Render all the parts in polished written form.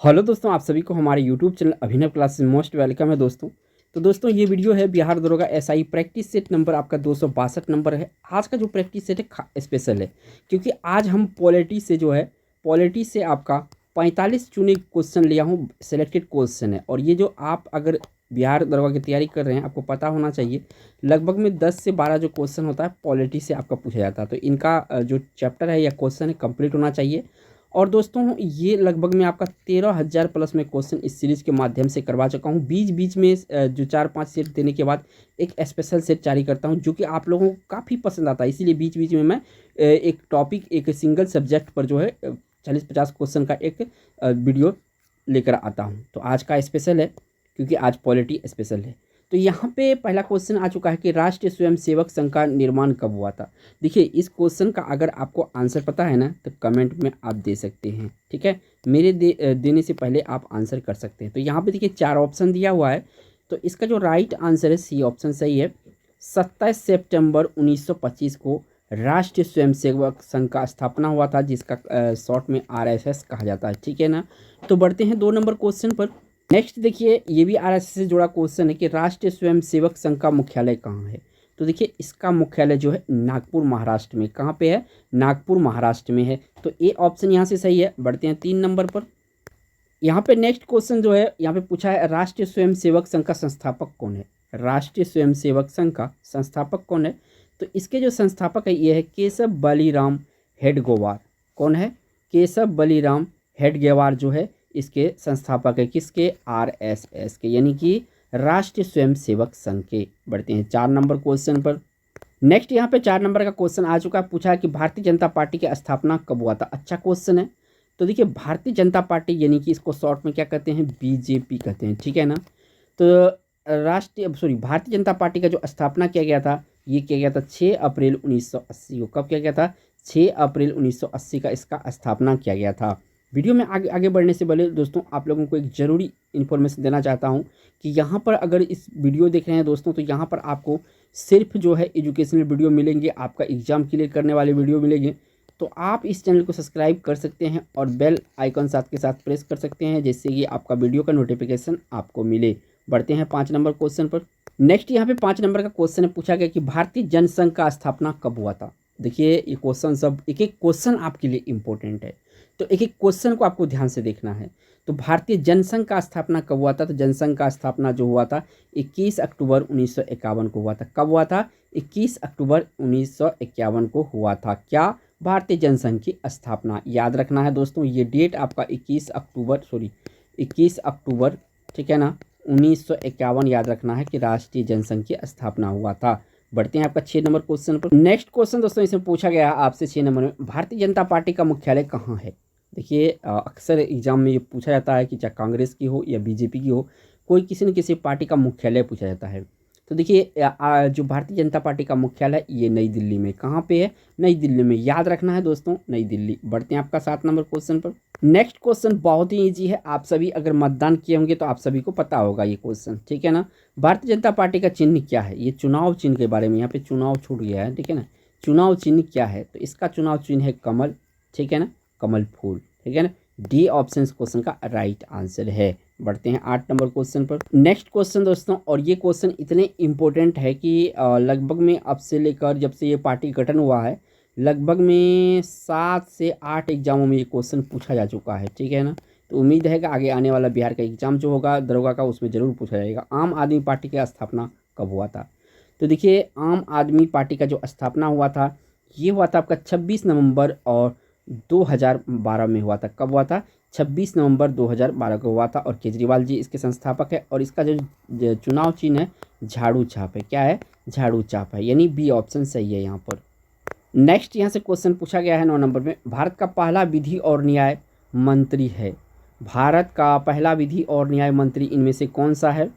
Hello दोस्तों, आप सभी को हमारे यूट्यूब चैनल अभिनव क्लासेस में मोस्ट वेलकम है दोस्तों। तो दोस्तों ये वीडियो है बिहार दरोगा एसआई प्रैक्टिस सेट नंबर आपका 262 नंबर है। आज का जो प्रैक्टिस सेट है स्पेशल है, क्योंकि आज हम पॉलिटी से जो है पॉलिटी से आपका 45 चुने क्वेश्चन लिया हूँ, सेलेक्टेड क्वेश्चन है। और ये जो आप अगर बिहार दरोगा की तैयारी कर रहे हैं, आपको पता होना चाहिए लगभग में 10 से 12 जो क्वेश्चन होता है पॉलिटी से आपका पूछा जाता है। तो इनका जो चैप्टर है या क्वेश्चन है कंप्लीट होना चाहिए। और दोस्तों ये लगभग मैं आपका 13,000 प्लस में क्वेश्चन इस सीरीज़ के माध्यम से करवा चुका हूँ। बीच बीच में जो 4-5 सेट देने के बाद एक स्पेशल सेट जारी करता हूँ, जो कि आप लोगों को काफ़ी पसंद आता है। इसीलिए बीच बीच में मैं एक टॉपिक, एक सिंगल सब्जेक्ट पर जो है 40-50 क्वेश्चन का एक वीडियो लेकर आता हूँ। तो आज का स्पेशल है, क्योंकि आज पॉलिटी स्पेशल है। तो यहाँ पे पहला क्वेश्चन आ चुका है कि राष्ट्रीय स्वयंसेवक संघ का निर्माण कब हुआ था। देखिए, इस क्वेश्चन का अगर आपको आंसर पता है ना, तो कमेंट में आप दे सकते हैं, ठीक है। मेरे देने से पहले आप आंसर कर सकते हैं। तो यहाँ पे देखिए 4 ऑप्शन दिया हुआ है, तो इसका जो राइट आंसर है सी ऑप्शन सही है। 27 सितंबर 1925 को राष्ट्रीय स्वयंसेवक संघ का स्थापना हुआ था, जिसका शॉर्ट में RSS कहा जाता है, ठीक है ना। तो बढ़ते हैं 2 नंबर क्वेश्चन पर। नेक्स्ट देखिए, ये भी RSS से जुड़ा क्वेश्चन है कि राष्ट्रीय स्वयंसेवक संघ का मुख्यालय कहाँ है। तो देखिए, इसका मुख्यालय जो है नागपुर महाराष्ट्र में। कहाँ पे है? नागपुर महाराष्ट्र में है। तो ए ऑप्शन यहाँ से सही है। बढ़ते हैं 3 नंबर पर। यहाँ पे नेक्स्ट क्वेश्चन जो है, यहाँ पे पूछा है राष्ट्रीय स्वयंसेवक संघ का संस्थापक कौन है। राष्ट्रीय स्वयंसेवक संघ का संस्थापक कौन है? तो इसके जो संस्थापक है ये है केशव बलीराम हेडगेवार। कौन है? केशव बलीराम हेडगेवार जो है इसके संस्थापक है। किसके? RSS के, यानी कि राष्ट्रीय स्वयंसेवक संघ के। बढ़ते हैं 4 नंबर क्वेश्चन पर। नेक्स्ट यहाँ पे 4 नंबर का क्वेश्चन आ चुका है। पूछा है कि भारतीय जनता पार्टी की स्थापना कब हुआ था। अच्छा क्वेश्चन है। तो देखिए, भारतीय जनता पार्टी यानी कि इसको शॉर्ट में क्या कहते हैं? BJP कहते हैं, ठीक है ना। तो भारतीय जनता पार्टी का जो स्थापना किया गया था, ये किया गया था 6 अप्रैल 1980 को। कब किया गया था? 6 अप्रैल 1980 का इसका स्थापना किया गया था। वीडियो में आगे आगे बढ़ने से पहले दोस्तों, आप लोगों को एक ज़रूरी इन्फॉर्मेशन देना चाहता हूँ कि यहाँ पर अगर इस वीडियो देख रहे हैं दोस्तों, तो यहाँ पर आपको सिर्फ जो है एजुकेशनल वीडियो मिलेंगे, आपका एग्जाम क्लियर करने वाले वीडियो मिलेंगे। तो आप इस चैनल को सब्सक्राइब कर सकते हैं और बेल आइकन साथ के साथ प्रेस कर सकते हैं, जिससे कि आपका वीडियो का नोटिफिकेशन आपको मिले। बढ़ते हैं 5 नंबर क्वेश्चन पर। नेक्स्ट यहाँ पे 5 नंबर का क्वेश्चन है। पूछा गया कि भारतीय जनसंघ का स्थापना कब हुआ था। देखिए, ये क्वेश्चन सब एक एक क्वेश्चन आपके लिए इंपॉर्टेंट है, तो एक एक क्वेश्चन को आपको ध्यान से देखना है। तो भारतीय जनसंघ का स्थापना कब हुआ था? तो जनसंघ का स्थापना जो हुआ था 21 अक्टूबर 1951 को हुआ था। कब हुआ था? 21 अक्टूबर 1951 को हुआ था। क्या? भारतीय जनसंघ की स्थापना। याद रखना है दोस्तों, ये डेट आपका 21 अक्टूबर, ठीक है ना, 1951 याद रखना है कि राष्ट्रीय जनसंघ की स्थापना हुआ था। बढ़ते हैं आपका 6 नंबर क्वेश्चन पर। नेक्स्ट क्वेश्चन दोस्तों, इसमें पूछा गया है आपसे 6 नंबर में, भारतीय जनता पार्टी का मुख्यालय कहाँ है। देखिए, अक्सर एग्जाम में ये पूछा जाता है कि चाहे कांग्रेस की हो या BJP की हो, कोई किसी न किसी पार्टी का मुख्यालय पूछा जाता है। तो देखिए, जो भारतीय जनता पार्टी का मुख्यालय ये नई दिल्ली में। कहाँ पे है? नई दिल्ली में। याद रखना है दोस्तों, नई दिल्ली। बढ़ते हैं आपका 7 नंबर क्वेश्चन पर। नेक्स्ट क्वेश्चन बहुत ही ईजी है। आप सभी अगर मतदान किए होंगे तो आप सभी को पता होगा ये क्वेश्चन, ठीक है ना। भारतीय जनता पार्टी का चिन्ह क्या है? ये चुनाव चिन्ह के बारे में, यहाँ पे चुनाव छूट गया है, ठीक है ना। चुनाव चिन्ह क्या है? तो इसका चुनाव चिन्ह है कमल, ठीक है ना, कमल फूल, ठीक है ना। डी ऑप्शन क्वेश्चन का राइट आंसर है। बढ़ते हैं 8 नंबर क्वेश्चन पर। नेक्स्ट क्वेश्चन दोस्तों, और ये क्वेश्चन इतने इंपॉर्टेंट है कि लगभग में अब से लेकर जब से ये पार्टी गठन हुआ है, लगभग में 7 से 8 एग्जामों में ये क्वेश्चन पूछा जा चुका है, ठीक है ना। तो उम्मीद है कि आगे आने वाला बिहार का एग्जाम जो होगा दरोगा का, उसमें ज़रूर पूछा जाएगा। आम आदमी पार्टी की स्थापना कब हुआ था। तो देखिए, आम आदमी पार्टी का जो स्थापना हुआ था, ये हुआ था आपका 26 नवंबर और 2012 में हुआ था। कब हुआ था? 26 नवंबर 2012 को हुआ था। और केजरीवाल जी इसके संस्थापक है। और इसका जो चुनाव चिन्ह है झाड़ू छाप है। क्या है? झाड़ू छाप है, यानी बी ऑप्शन सही है यहाँ पर। नेक्स्ट यहाँ से क्वेश्चन पूछा गया है 9 नंबर में, भारत का पहला विधि और न्याय मंत्री है। भारत का पहला विधि और न्याय मंत्री इनमें से कौन सा है।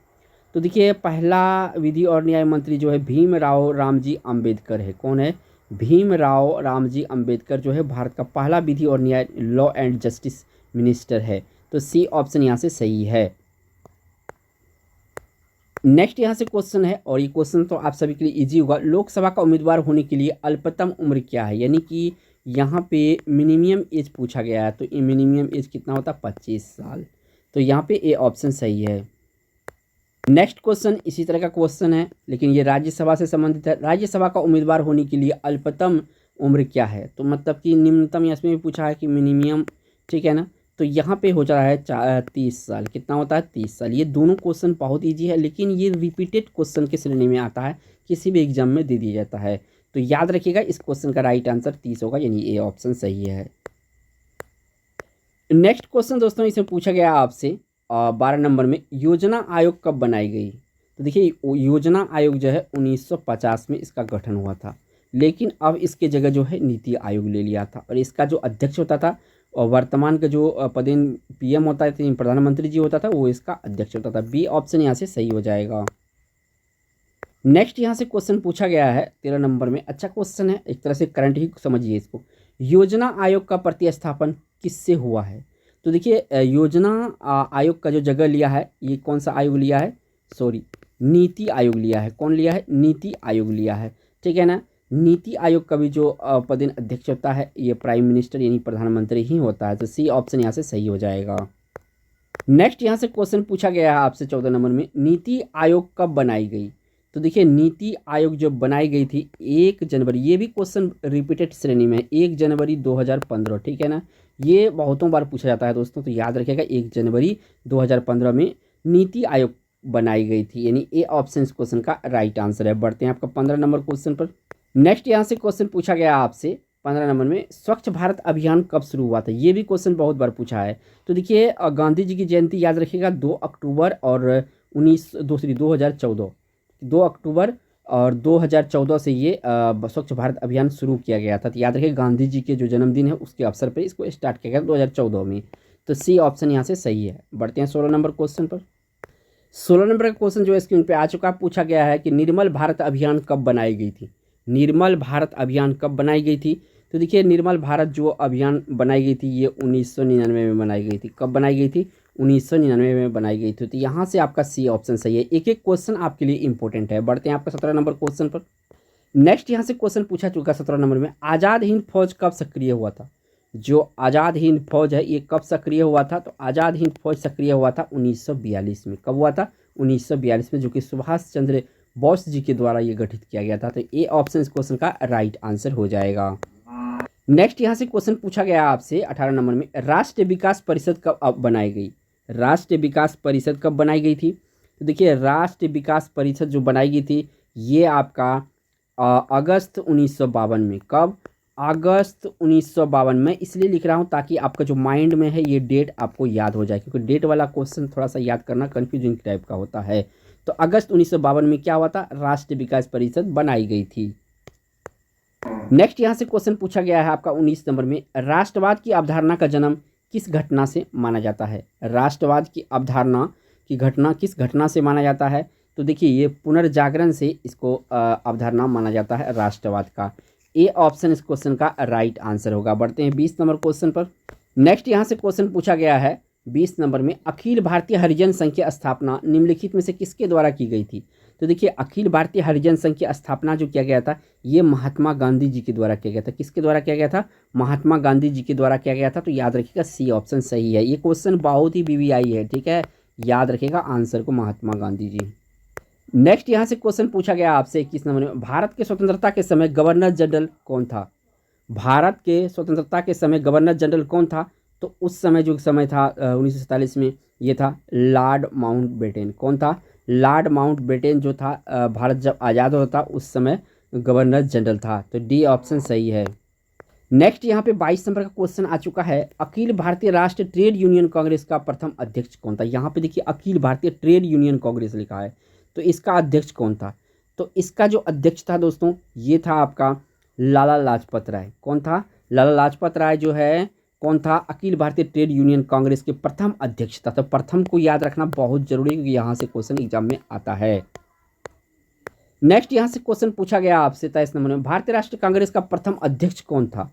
तो देखिए, पहला विधि और न्याय मंत्री जो है भीमराव रामजी अंबेडकर है। कौन है? भीमराव रामजी अंबेडकर जो है भारत का पहला विधि और न्याय लॉ एंड जस्टिस मिनिस्टर है। तो सी ऑप्शन यहाँ से सही है। नेक्स्ट यहाँ से क्वेश्चन है, और ये क्वेश्चन तो आप सभी के लिए इजी होगा। लोकसभा का उम्मीदवार होने के लिए अल्पतम उम्र क्या है, यानी कि यहाँ पे मिनिमम एज पूछा गया है, तो ये मिनिमम एज कितना होता है 25 साल। तो यहाँ पे ए ऑप्शन सही है। नेक्स्ट क्वेश्चन इसी तरह का क्वेश्चन है, लेकिन ये राज्यसभा से संबंधित है। राज्यसभा का उम्मीदवार होने के लिए अल्पतम उम्र क्या है? तो मतलब कि निम्नतम, इसमें भी पूछा है कि मिनिमम, ठीक है ना। तो यहाँ पे हो जा रहा है 30 साल। कितना होता है? 30 साल। ये दोनों क्वेश्चन बहुत ईजी है, लेकिन ये रिपीटेड क्वेश्चन के श्रेणी में आता है, किसी भी एग्जाम में दे दिया जाता है। तो याद रखिएगा इस क्वेश्चन का राइट आंसर 30 होगा, यानी ए ऑप्शन सही है। नेक्स्ट क्वेश्चन दोस्तों, इसमें पूछा गया आपसे 12 नंबर में, योजना आयोग कब बनाई गई? तो देखिए योजना आयोग जो है 1950 में इसका गठन हुआ था, लेकिन अब इसके जगह जो है नीति आयोग ले लिया था, और इसका जो अध्यक्ष होता था, और वर्तमान का जो पदेन पीएम होता है, प्रधानमंत्री जी होता था, वो इसका अध्यक्ष होता था। बी ऑप्शन यहाँ से सही हो जाएगा। नेक्स्ट यहाँ से क्वेश्चन पूछा गया है 13 नंबर में। अच्छा क्वेश्चन है, एक तरह से करंट ही समझिए इसको। योजना आयोग का प्रतिस्थापन किससे हुआ है? तो देखिए योजना आयोग का जो जगह लिया है, ये कौन सा आयोग लिया है? नीति आयोग लिया है। कौन लिया है? नीति आयोग लिया है, ठीक है ना। नीति आयोग का भी जो पदेन अध्यक्ष होता है, ये प्राइम मिनिस्टर यानी प्रधानमंत्री ही होता है। तो सी ऑप्शन यहाँ से सही हो जाएगा। नेक्स्ट यहाँ से क्वेश्चन पूछा गया है आपसे 14 नंबर में, नीति आयोग कब बनाई गई? तो देखिए नीति आयोग जो बनाई गई थी 1 जनवरी, ये भी क्वेश्चन रिपीटेड श्रेणी में, 1 जनवरी 2015, ठीक है ना। ये बहुतों बार पूछा जाता है दोस्तों, तो याद रखिएगा 1 जनवरी 2015 में नीति आयोग बनाई गई थी, यानी ए ऑप्शन इस क्वेश्चन का राइट आंसर है। बढ़ते हैं आपका 15 नंबर क्वेश्चन पर। नेक्स्ट यहाँ से क्वेश्चन पूछा गया आपसे 15 नंबर में, स्वच्छ भारत अभियान कब शुरू हुआ था? ये भी क्वेश्चन बहुत बार पूछा है। तो देखिए गांधी जी की जयंती याद रखिएगा 2 अक्टूबर और 2014, 2 अक्टूबर और 2014 से ये स्वच्छ भारत अभियान शुरू किया गया था। तो याद रखिए गांधी जी के जो जन्मदिन है उसके अवसर पर इसको स्टार्ट किया गया 2014 में। तो सी ऑप्शन यहाँ से सही है। बढ़ते हैं 16 नंबर क्वेश्चन पर। 16 नंबर का क्वेश्चन जो स्क्रीन पे आ चुका है, पूछा गया है कि निर्मल भारत अभियान कब बनाई गई थी? निर्मल भारत अभियान कब बनाई गई थी? तो देखिए निर्मल भारत जो अभियान बनाई गई थी, ये 1999 में बनाई गई थी। कब बनाई गई थी? 1999 में बनाई गई थी। तो यहाँ से आपका सी ऑप्शन सही है। एक एक क्वेश्चन आपके लिए इंपॉर्टेंट है। बढ़ते हैं आपका 17 नंबर क्वेश्चन पर। नेक्स्ट यहाँ से क्वेश्चन पूछा चुका 17 नंबर में, आज़ाद हिंद फौज कब सक्रिय हुआ था? जो आज़ाद हिंद फौज है ये कब सक्रिय हुआ था? तो आज़ाद हिंद फौज सक्रिय हुआ था 1942 में। कब हुआ था? 1942 में, जो कि सुभाष चंद्र बोस जी के द्वारा ये गठित किया गया था। तो ए ऑप्शन इस क्वेश्चन का राइट आंसर हो जाएगा। नेक्स्ट यहाँ से क्वेश्चन पूछा गया आपसे 18 नंबर में, राष्ट्रीय विकास परिषद कब बनाई गई? राष्ट्रीय विकास परिषद कब बनाई गई थी? तो देखिए राष्ट्रीय विकास परिषद जो बनाई गई थी ये आपका अगस्त 1952 में। कब? अगस्त 1952 में। इसलिए लिख रहा हूँ ताकि आपका जो माइंड में है ये डेट आपको याद हो जाए, क्योंकि डेट वाला क्वेश्चन थोड़ा सा याद करना कन्फ्यूजिंग टाइप का होता है। तो अगस्त 1952 में क्या हुआ था? राष्ट्रीय विकास परिषद बनाई गई थी। नेक्स्ट यहाँ से क्वेश्चन पूछा गया है आपका 19 नंबर में, राष्ट्रवाद की अवधारणा का जन्म किस घटना से माना जाता है? राष्ट्रवाद की अवधारणा की घटना किस घटना से माना जाता है? तो देखिए ये पुनर्जागरण से इसको अवधारणा माना जाता है राष्ट्रवाद का। ए ऑप्शन इस क्वेश्चन का राइट आंसर होगा। बढ़ते हैं 20 नंबर क्वेश्चन पर। नेक्स्ट यहाँ से क्वेश्चन पूछा गया है 20 नंबर में, अखिल भारतीय हरिजन संघ की स्थापना निम्नलिखित में से किसके द्वारा की गई थी? तो देखिए अखिल भारतीय हरिजन संघ की स्थापना जो किया गया था ये महात्मा गांधी जी के द्वारा किया गया था। किसके द्वारा किया गया था? महात्मा गांधी जी के द्वारा किया गया था। तो याद रखिएगा सी ऑप्शन सही है। ये क्वेश्चन बहुत ही वीवीआई है, ठीक है, याद रखिएगा आंसर को महात्मा गांधी जी। नेक्स्ट यहाँ से क्वेश्चन पूछा गया आपसे 21 नंबर में, भारत के स्वतंत्रता के समय गवर्नर जनरल कौन था? भारत के स्वतंत्रता के समय गवर्नर जनरल कौन था? तो उस समय जो समय था 1947 में, ये था लॉर्ड माउंटबेटन। कौन था? लॉर्ड माउंटबेटन जो था भारत जब आज़ाद होता था उस समय गवर्नर जनरल था। तो डी ऑप्शन सही है। नेक्स्ट यहाँ पे 22 नंबर का क्वेश्चन आ चुका है, अखिल भारतीय राष्ट्रीय ट्रेड यूनियन कांग्रेस का प्रथम अध्यक्ष कौन था? यहाँ पे देखिए अखिल भारतीय ट्रेड यूनियन कांग्रेस लिखा है, तो इसका अध्यक्ष कौन था? तो इसका जो अध्यक्ष था दोस्तों ये था आपका लाला लाजपत राय। कौन था? लाला लाजपत राय जो है कौन था? अखिल भारतीय ट्रेड यूनियन कांग्रेस के प्रथम अध्यक्ष था। तो प्रथम को याद रखना बहुत जरूरी है, क्योंकि यहाँ से क्वेश्चन एग्जाम में आता है। नेक्स्ट यहाँ से क्वेश्चन पूछा गया आपसे 23 नंबर में, भारतीय राष्ट्रीय कांग्रेस का प्रथम अध्यक्ष कौन था?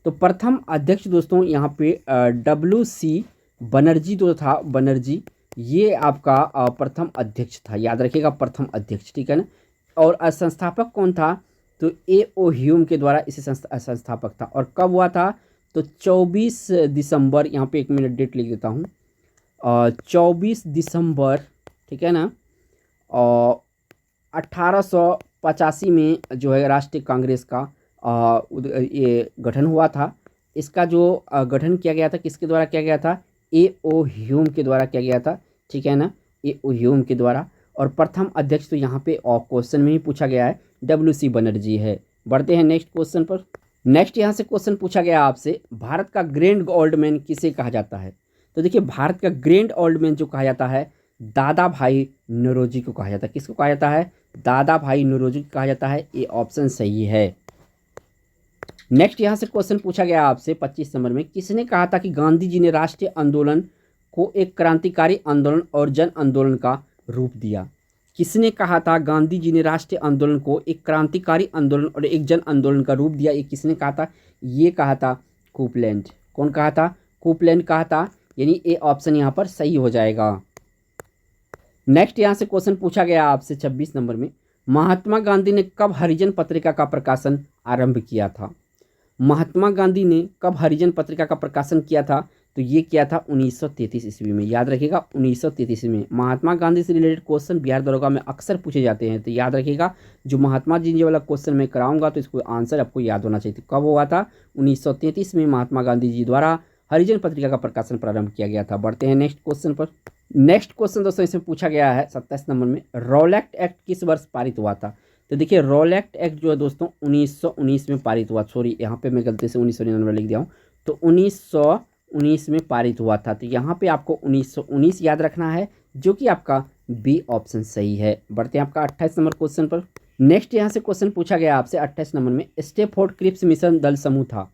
तो प्रथम अध्यक्ष दोस्तों यहाँ पे WC बनर्जी जो था, बनर्जी, ये आपका प्रथम अध्यक्ष था। याद रखिएगा प्रथम अध्यक्ष, ठीक है ना। और संस्थापक कौन था? तो ए ओ ह्यूम के द्वारा इसे संस्थापक था। और कब हुआ था? तो 24 दिसंबर, यहाँ पे 1 मिनट डेट लिख देता हूँ, 24 दिसंबर, ठीक है ना, और 1885 में जो है राष्ट्रीय कांग्रेस का ये गठन हुआ था। इसका जो गठन किया गया था किसके द्वारा किया गया था? ए ओ ह्यूम के द्वारा किया गया था, ठीक है ना, ए ओ ह्यूम के द्वारा। और प्रथम अध्यक्ष तो यहाँ पे क्वेश्चन में ही पूछा गया है, WC बनर्जी है। बढ़ते हैं नेक्स्ट क्वेश्चन पर। नेक्स्ट यहाँ से क्वेश्चन पूछा गया आपसे, भारत का ग्रैंड ओल्ड मैन किसे कहा जाता है? तो देखिए, भारत का ग्रैंड ओल्ड मैन जो कहा जाता है, दादा भाई नौरोजी को कहा जाता है। किसको कहा जाता है? दादा भाई नौरोजी को कहा जाता है। ये ऑप्शन सही है। नेक्स्ट यहाँ से क्वेश्चन पूछा गया आपसे 25 नंबर में, किसने कहा था कि गांधी जी ने राष्ट्रीय आंदोलन को एक क्रांतिकारी आंदोलन और जन आंदोलन का रूप दिया? किसने कहा था गांधी जी ने राष्ट्रीय आंदोलन को एक क्रांतिकारी आंदोलन और एक जन आंदोलन का रूप दिया? ये किसने कहा था? ये कहा था कोपलैंड। कौन कहा था? कोपलैंड कहा था। यानी ए ऑप्शन यहाँ पर सही हो जाएगा। नेक्स्ट यहाँ से क्वेश्चन पूछा गया आपसे 26 नंबर में, महात्मा गांधी ने कब हरिजन पत्रिका का प्रकाशन आरंभ किया था? महात्मा गांधी ने कब हरिजन पत्रिका का प्रकाशन किया था? तो ये किया था 1933 ईस्वी में। याद रखिएगा, 1933 में। महात्मा गांधी से रिलेटेड क्वेश्चन बिहार दरोगा में अक्सर पूछे जाते हैं, तो याद रखिएगा, जो महात्मा जी वाला क्वेश्चन मैं कराऊंगा तो इसको आंसर आपको याद होना चाहिए। कब हुआ था? 1933 में महात्मा गांधी जी द्वारा हरिजन पत्रिका का प्रकाशन प्रारंभ किया गया था। बढ़ते हैं नेक्स्ट क्वेश्चन पर। नेक्स्ट क्वेश्चन दोस्तों इसमें पूछा गया है 27 नंबर में, रॉलेट एक्ट किस वर्ष पारित हुआ था? तो देखिए, रॉलेट एक्ट जो है दोस्तों 1919 में पारित हुआ। सॉरी, यहाँ पे मैं गलती से 1999 लिख दिया हूँ, तो 1919 में पारित हुआ था। तो यहाँ पे आपको 1919 याद रखना है, जो कि आपका बी ऑप्शन सही है। बढ़ते हैं आपका 28 नंबर क्वेश्चन पर। नेक्स्ट यहाँ से क्वेश्चन पूछा गया आपसे 28 नंबर में, स्टेफोर्ड क्रिप्स मिशन दल समूह था।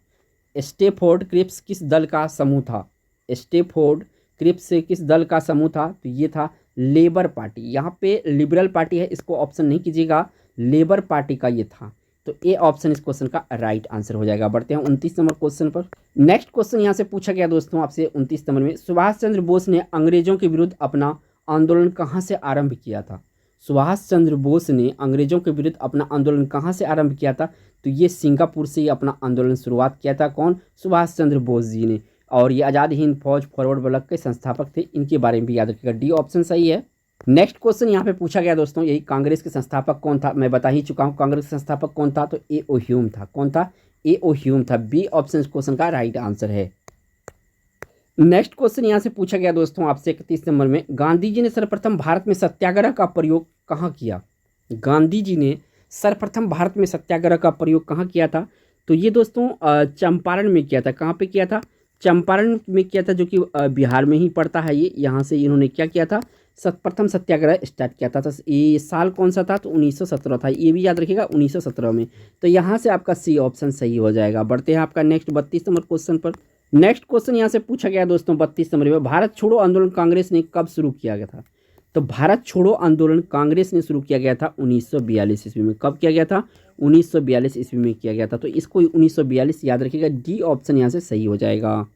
स्टेफोर्ड क्रिप्स किस दल का समूह था? स्टेफोर्ड क्रिप्स से किस दल का समूह था? तो ये था लेबर पार्टी। यहाँ पे लिबरल पार्टी है, इसको ऑप्शन नहीं कीजिएगा, लेबर पार्टी का ये था। तो ए ऑप्शन इस क्वेश्चन का राइट आंसर हो जाएगा। बढ़ते हैं 29 नंबर क्वेश्चन पर। नेक्स्ट क्वेश्चन यहाँ से पूछा गया दोस्तों आपसे 29 नंबर में, सुभाष चंद्र बोस ने अंग्रेजों के विरुद्ध अपना आंदोलन कहाँ से आरंभ किया था? सुभाष चंद्र बोस ने अंग्रेजों के विरुद्ध अपना आंदोलन कहाँ से आरंभ किया था? तो ये सिंगापुर से ही अपना आंदोलन शुरुआत किया था। कौन? सुभाष चंद्र बोस जी ने। और ये आज़ाद हिंद फौज फॉरवर्ड ब्लॉक के संस्थापक थे। इनके बारे में भी याद रखिएगा, डी ऑप्शन सही है। नेक्स्ट क्वेश्चन यहाँ पे पूछा गया दोस्तों, यही कांग्रेस के संस्थापक कौन था? मैं बता ही चुका हूँ कांग्रेस के संस्थापक कौन था, तो ए ओ ह्यूम था। कौन था? ए ओ ह्यूम था। बी ऑप्शन इस क्वेश्चन का राइट आंसर है। नेक्स्ट क्वेश्चन यहाँ से पूछा गया दोस्तों आपसे 31 नंबर में, गांधी जी ने सर्वप्रथम भारत में सत्याग्रह का प्रयोग कहाँ किया? गांधी जी ने सर्वप्रथम भारत में सत्याग्रह का प्रयोग कहाँ किया था? तो ये दोस्तों चंपारण में किया था। कहाँ पे किया था? चंपारण में किया था, जो कि बिहार में ही पड़ता है। ये यहाँ से इन्होंने क्या किया था? प्रथम सत्याग्रह स्टार्ट किया था। तो ये साल कौन सा था? तो 1917 था। ये भी याद रखिएगा, 1917 में। तो यहाँ से आपका सी ऑप्शन सही हो जाएगा। बढ़ते हैं आपका नेक्स्ट 32 नंबर क्वेश्चन पर। नेक्स्ट क्वेश्चन यहाँ से पूछा गया दोस्तों 32 नंबर में, भारत छोड़ो आंदोलन कांग्रेस ने कब शुरू किया गया था? तो भारत छोड़ो आंदोलन कांग्रेस ने शुरू किया गया था 1942 ईस्वी में। कब किया गया था? 1942 ईस्वी में किया गया था। तो इसको 1942 याद रखिएगा, डी ऑप्शन यहाँ से सही हो जाएगा।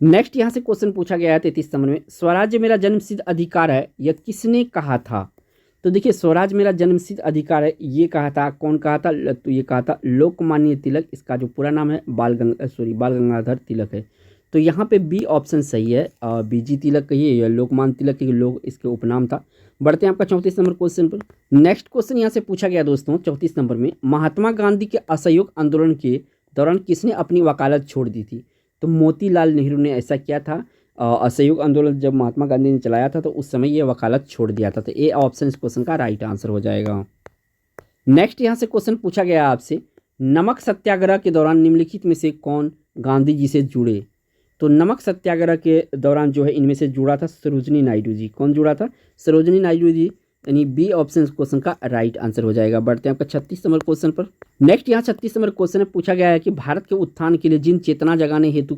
नेक्स्ट यहाँ से क्वेश्चन पूछा गया है 33 नंबर में, स्वराज्य मेरा जन्मसिद्ध अधिकार है, यह किसने कहा था? तो देखिए, स्वराज मेरा जन्मसिद्ध अधिकार है, ये कहा था। कौन कहा था? तो ये कहा था लोकमान्य तिलक। इसका जो पूरा नाम है बाल गंगाधर तिलक है। तो यहाँ पे बी ऑप्शन सही है। बीजी तिलक कहिए या लोकमान्य तिलक के लोग इसके उपनाम था। बढ़ते हैं आपका 34 नंबर क्वेश्चन पर। नेक्स्ट क्वेश्चन यहाँ से पूछा गया दोस्तों 34 नंबर में, महात्मा गांधी के असहयोग आंदोलन के दौरान किसने अपनी वकालत छोड़ दी थी? तो मोतीलाल नेहरू ने ऐसा किया था। असहयोग आंदोलन जब महात्मा गांधी ने चलाया था तो उस समय ये वकालत छोड़ दिया था। तो ए ऑप्शन इस क्वेश्चन का राइट आंसर हो जाएगा। नेक्स्ट यहाँ से क्वेश्चन पूछा गया आपसे, नमक सत्याग्रह के दौरान निम्नलिखित में से कौन गांधी जी से जुड़े? तो नमक सत्याग्रह के दौरान जो है इनमें से जुड़ा था सरोजिनी नायडू जी। कौन जुड़ा था? सरोजिनी नायडू जी। यानी बी ऑप्शन इस क्वेश्चन का राइट आंसर हो जाएगा। बढ़ते हैं आपका 36 नंबर क्वेश्चन पर। नेक्स्ट यहाँ 36 नंबर क्वेश्चन में पूछा गया है कि भारत के उत्थान के लिए जिन चेतना जगाने हेतु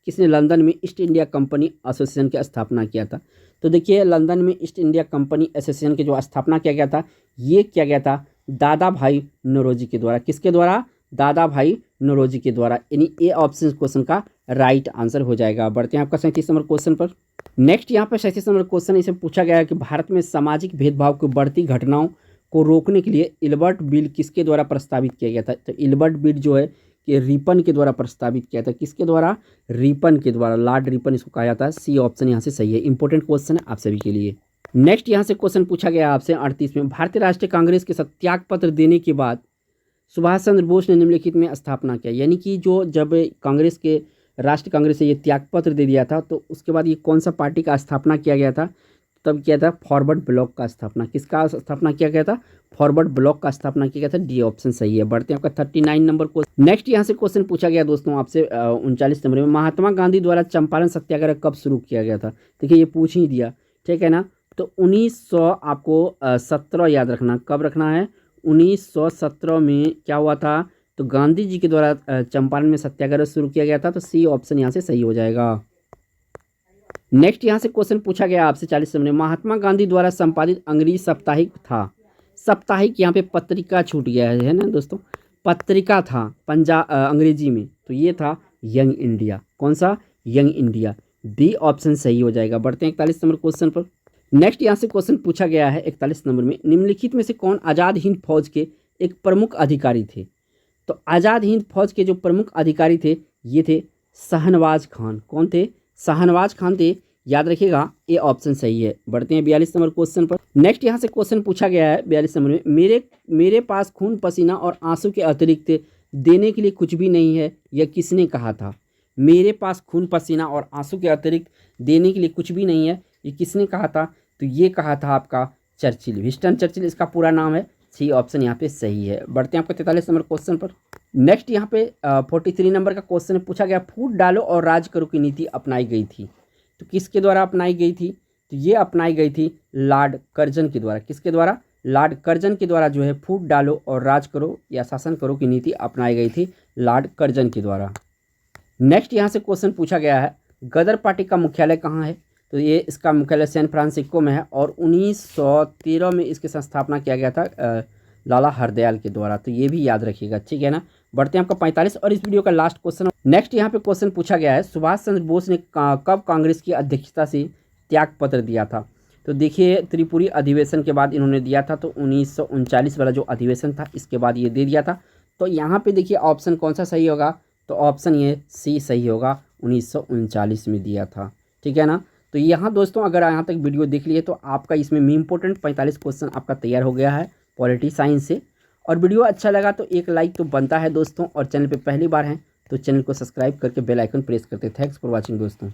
किसने लंदन में ईस्ट इंडिया कंपनी एसोसिएशन की स्थापना किया था? तो देखिए, लंदन में ईस्ट इंडिया कंपनी एसोसिएशन की जो स्थापना किया गया था, ये किया गया था दादा भाई नौरोजी के द्वारा। किसके द्वारा? दादा भाई नौरोजी के द्वारा। यानी ए ऑप्शन क्वेश्चन का राइट आंसर हो जाएगा। बढ़ते हैं आपका 37 नंबर क्वेश्चन पर। नेक्स्ट यहाँ पर 37 नंबर क्वेश्चन इसे पूछा गया है कि भारत में सामाजिक भेदभाव की बढ़ती घटनाओं को रोकने के लिए इल्बर्ट बिल किसके द्वारा प्रस्तावित किया गया था? तो इल्बर्ट बिल जो है कि रिपन के द्वारा प्रस्तावित किया था। किसके द्वारा? रिपन के द्वारा, लॉर्ड रिपन इसको कहा जाता है। सी ऑप्शन यहाँ से सही है। इंपॉर्टेंट क्वेश्चन है आप सभी के लिए। नेक्स्ट यहाँ से क्वेश्चन पूछा गया आपसे 38 में, भारतीय राष्ट्रीय कांग्रेस के साथ त्याग पत्र देने के बाद सुभाष चंद्र बोस ने निम्नलिखित में स्थापना किया। यानी कि जो जब कांग्रेस के राष्ट्रीय कांग्रेस से ये त्याग पत्र दे दिया था तो उसके बाद ये कौन सा पार्टी का स्थापना किया गया था? तब किया था फॉरवर्ड ब्लॉक का स्थापना। किसका स्थापना किया गया था? फॉरवर्ड ब्लॉक का स्थापना किया गया था। डी ऑप्शन सही है। बढ़ते हैं आपका 39 नंबर क्वेश्चन। नेक्स्ट यहाँ से क्वेश्चन पूछा गया दोस्तों आपसे 39 नंबर में, महात्मा गांधी द्वारा चंपारण सत्याग्रह कब शुरू किया गया था? देखिए ये पूछ ही दिया, ठीक है ना। तो 1900 आपको 17 याद रखना, कब रखना है? 1917 में क्या हुआ था? तो गांधी जी के द्वारा चंपारण में सत्याग्रह शुरू किया गया था। तो सी ऑप्शन यहाँ से सही हो जाएगा। नेक्स्ट यहाँ से क्वेश्चन पूछा गया आपसे 40 नंबर में, महात्मा गांधी द्वारा संपादित अंग्रेजी साप्ताहिक था। साप्ताहिक यहाँ पे पत्रिका छूट गया है ना दोस्तों, पत्रिका था अंग्रेजी में, तो ये था यंग इंडिया। कौन सा? Young India. डी ऑप्शन सही हो जाएगा। बढ़ते हैं 41 नंबर क्वेश्चन पर। नेक्स्ट यहाँ से क्वेश्चन पूछा गया है 41 नंबर में, निम्नलिखित में से कौन आज़ाद हिंद फौज के एक प्रमुख अधिकारी थे? तो आज़ाद हिंद फौज के जो प्रमुख अधिकारी थे ये थे शाहनवाज खान। कौन थे? शाहनवाज खान थे। याद रखिएगा, ये ऑप्शन सही है। बढ़ते हैं 42 नंबर क्वेश्चन पर। नेक्स्ट यहाँ से क्वेश्चन पूछा गया है 42 नंबर में, मेरे पास खून पसीना और आंसू के अतिरिक्त देने के लिए कुछ भी नहीं है, यह किसने कहा था? मेरे पास खून पसीना और आंसू के अतिरिक्त देने के लिए कुछ भी नहीं है, ये किसने कहा था? तो ये कहा था आपका चर्चिल, विंस्टन चर्चिल इसका पूरा नाम है। सी ऑप्शन यहाँ पे सही है। बढ़ते हैं आपको 43 नंबर क्वेश्चन पर। नेक्स्ट यहाँ पे 43 नंबर का क्वेश्चन पूछा गया, फूट डालो और राज करो की नीति अपनाई गई थी। तो किसके द्वारा अपनाई गई थी? तो ये अपनाई गई थी लॉर्ड कर्जन के द्वारा। किसके द्वारा? लॉर्ड कर्जन के द्वारा जो है फूट डालो और राज करो या शासन करो की नीति अपनाई गई थी लॉर्ड कर्जन के द्वारा। नेक्स्ट यहाँ से क्वेश्चन पूछा गया है, गदर पार्टी का मुख्यालय कहाँ है? तो ये इसका मुख्यालय सैन फ्रांसिस्को में है और 1913 में इसकी स्थापना किया गया था लाला हरदयाल के द्वारा। तो ये भी याद रखिएगा, ठीक है ना। बढ़ते हैं आपका 45 और इस वीडियो का लास्ट क्वेश्चन। नेक्स्ट यहाँ पे क्वेश्चन पूछा गया है, सुभाष चंद्र बोस ने कब कांग्रेस की अध्यक्षता से त्याग पत्र दिया था? तो देखिए त्रिपुरी अधिवेशन के बाद इन्होंने दिया था, तो 1939 वाला जो अधिवेशन था इसके बाद ये दे दिया था। तो यहाँ पे देखिए ऑप्शन कौन सा सही होगा? तो ऑप्शन ये सी सही होगा, 1939 में दिया था, ठीक है ना। तो यहाँ दोस्तों अगर यहाँ तक वीडियो देख लिए तो आपका इसमें इम्पोर्टेंट 45 क्वेश्चन आपका तैयार हो गया है पॉलिटी साइंस से। और वीडियो अच्छा लगा तो एक लाइक तो बनता है दोस्तों, और चैनल पे पहली बार हैं तो चैनल को सब्सक्राइब करके बेल आइकन प्रेस करते। थैंक्स फॉर वॉचिंग दोस्तों।